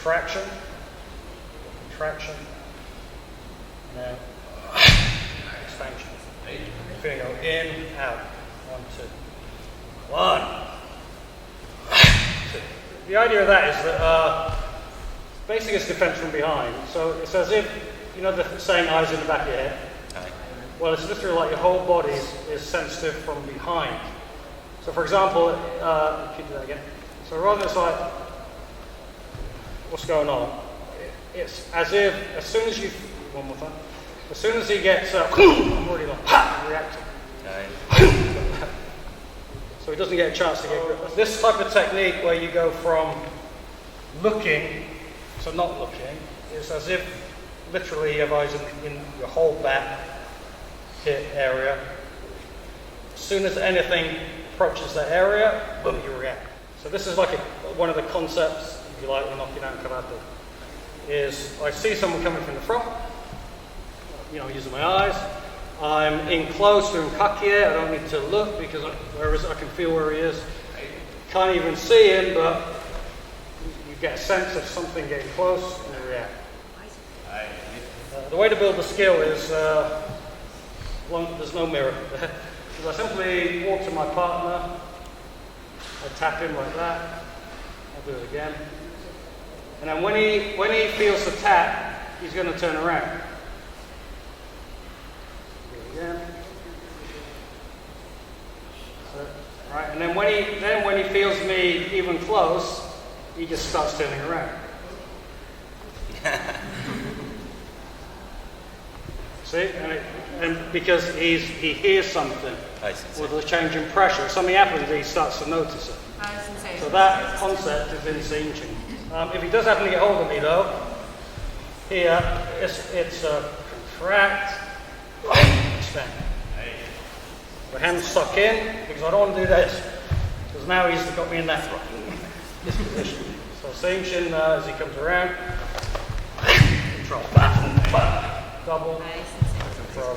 contraction, contraction, and then expansion. You're going to go in, out. 1, 2. 1, 2. The idea of that is that basically it's defense from behind. So it's as if, you know the saying eyes in the back of your head? Well, it's literally like your whole body is sensitive from behind. So for example, can you do that again? So rather than it's like, what's going on? It's as if, as soon as you, one more time, as soon as he gets, I'm already like, reacting. So he doesn't get a chance to get grip. This type of technique where you go from looking to not looking is as if literally you have eyes in your whole back hip area. As soon as anything approaches that area, boom, you react. So this is like one of the concepts, if you like, in Okinawan karate, is I see someone coming from the front, you know, using my eyes. I'm in close to him, kakie. I don't need to look because I can feel where he is. Can't even see him, but you get a sense of something getting close and you react. The way to build the skill is, there's no mirror. I simply walk to my partner, I tap him like that, I'll do it again. And then when he feels the tap, he's going to turn around. Again. So, right, and then when he feels me even close, he just starts turning around. See, and because he hears something with a change in pressure, something happens, he starts to notice it. So that concept is in Seiyunchin. If he does happen to get hold of me though, here it's contract. Expand. The hands suck in because I don't want to do this because now he's got me in that this position. So Seiyunchin as he comes around, control, double, control.